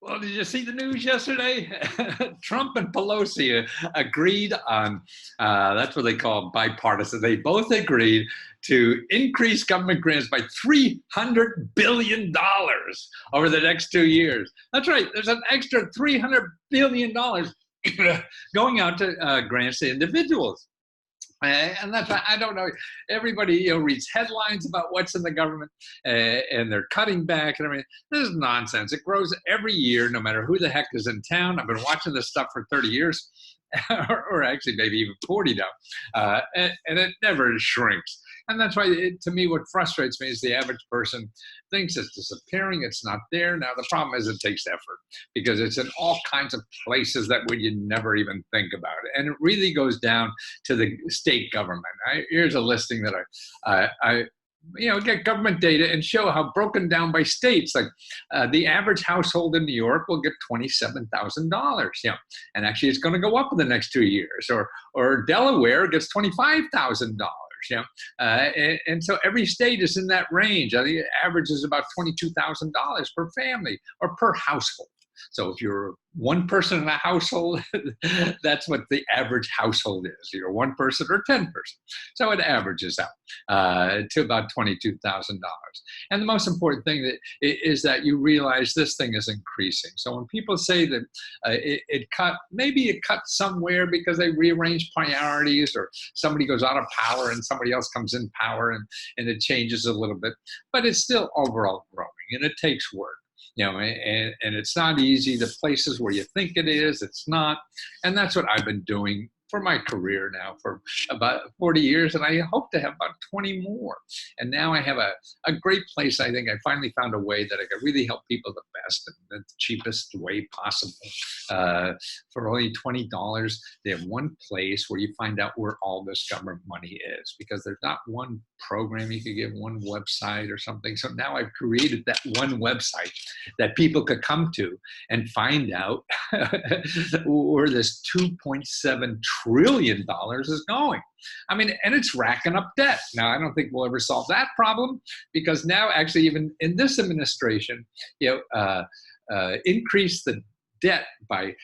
Well, did you see the news yesterday? Trump and Pelosi agreed on, that's what they call bipartisan. They both agreed to increase government grants by $300 billion over the next 2 years. That's right. There's an extra $300 billion going out to grants to individuals. And that's why I don't know. Everybody reads headlines about what's in the government, and they're cutting back and everything. This is nonsense. It grows every year, no matter who the heck is in town. I've been watching this stuff for 30 years, or actually maybe even 40 now, and it never shrinks. And that's why, to me, what frustrates me is the average person thinks it's disappearing. It's not there. Now, the problem is it takes effort because it's in all kinds of places that would you never even think about it. And it really goes down to the state government. Here's a listing that I get government data and show how broken down by states. Like the average household in New York will get $27,000. And actually it's going to go up in the next 2 years. Or Delaware gets $25,000. And so every state is in that range. I think the average is about $22,000 per family or per household. So if you're one person in a household, that's what the average household is. You're one person or 10 person. So it averages out to about $22,000. And the most important thing is that you realize this thing is increasing. So when people say that maybe it cut somewhere because they rearrange priorities or somebody goes out of power and somebody else comes in power and it changes a little bit, but it's still overall growing and it takes work. And it's not easy. The places where you think it is, it's not. And that's what I've been doing for my career now for about 40 years. And I hope to have about 20 more. And now I have a great place. I think I finally found a way that I can really help people the best and the cheapest way possible. For only $20, they have one place where you find out where all this government money is, because there's not one program you could give, one website or something. So now I've created that one website that people could come to and find out where this $2.7 trillion is going. I mean, and it's racking up debt. Now, I don't think we'll ever solve that problem because now actually even in this administration, increase the debt by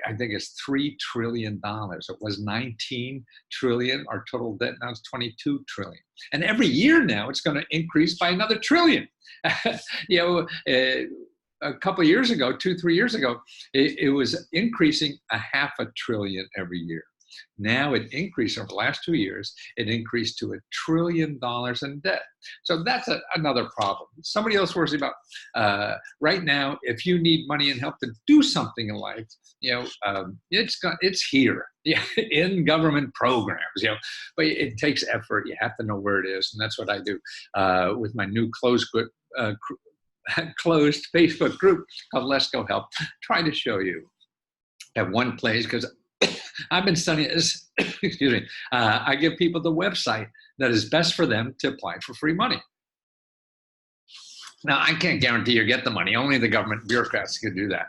I think it's $3 trillion. It was 19 trillion. Our total debt now is 22 trillion. And every year now it's going to increase by another trillion. A couple of years ago, 2-3 years ago, it was increasing $500 billion every year. Now it increased over the last 2 years, it increased to $1 trillion in debt. So that's another problem. Somebody else worries about right now, if you need money and help to do something in life, it's here in government programs, but it takes effort. You have to know where it is. And that's what I do with my new closed Facebook group called Lesko Help. Try to show you at one place, because I've been studying this, excuse me. I give people the website that is best for them to apply for free money. Now, I can't guarantee you get the money. Only the government bureaucrats can do that.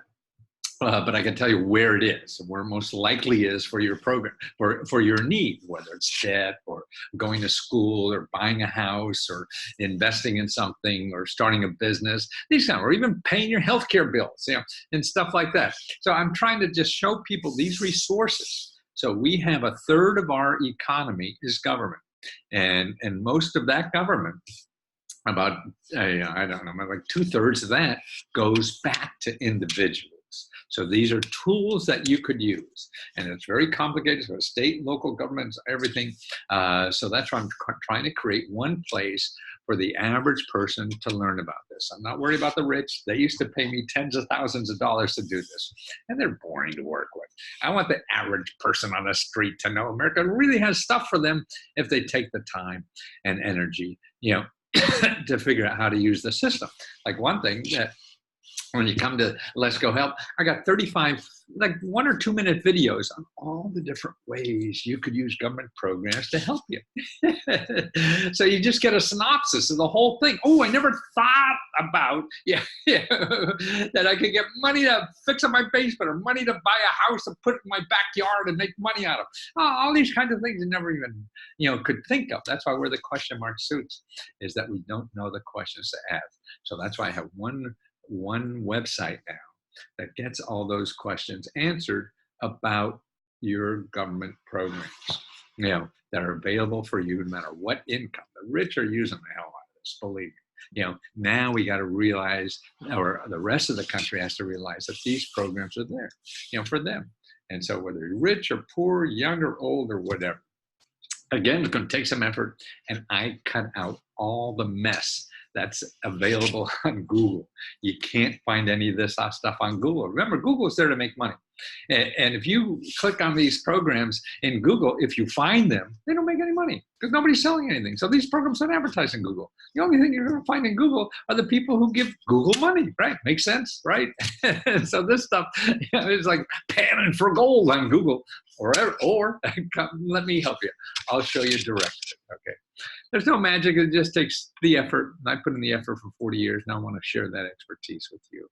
But I can tell you where it is, where it most likely is for your program, for your need, whether it's debt or going to school or buying a house or investing in something or starting a business, or even paying your healthcare bills, and stuff like that. So I'm trying to just show people these resources. So we have 1/3 of our economy is government, and most of that government, about I don't know, like 2/3 of that goes back to individuals. So these are tools that you could use, and it's very complicated. So state and local governments, everything. So that's why I'm trying to create one place for the average person to learn about this. I'm not worried about the rich. They used to pay me tens of thousands of dollars to do this, and they're boring to work with. I want the average person on the street to know America really has stuff for them if they take the time and energy, to figure out how to use the system. Like one thing that, when you come to Lesko Help, I got 35, like 1 or 2 minute videos on all the different ways you could use government programs to help you. So you just get a synopsis of the whole thing. Oh, I never thought about that I could get money to fix up my basement or money to buy a house to put in my backyard and make money out of. All these kinds of things you never even could think of. That's why we're the question mark suits, is that we don't know the questions to ask. So that's why I have one website now that gets all those questions answered about your government programs, that are available for you no matter what income. The rich are using the hell out of this, believe me. Now we got to realize, or the rest of the country has to realize, that these programs are there, for them. And so whether you're rich or poor, young or old or whatever, again, it's going to take some effort, and I cut out all the mess that's available on Google. You can't find any of this stuff on Google. Remember, Google is there to make money. And if you click on these programs in Google, if you find them, they don't make any money because nobody's selling anything. So these programs don't advertise in Google. The only thing you're going to find in Google are the people who give Google money, right? Makes sense, right? And so this stuff, it's like panning for gold on Google, or come, let me help you. I'll show you directly, okay? There's no magic. It just takes the effort. I put in the effort for 40 years. Now I want to share that expertise with you.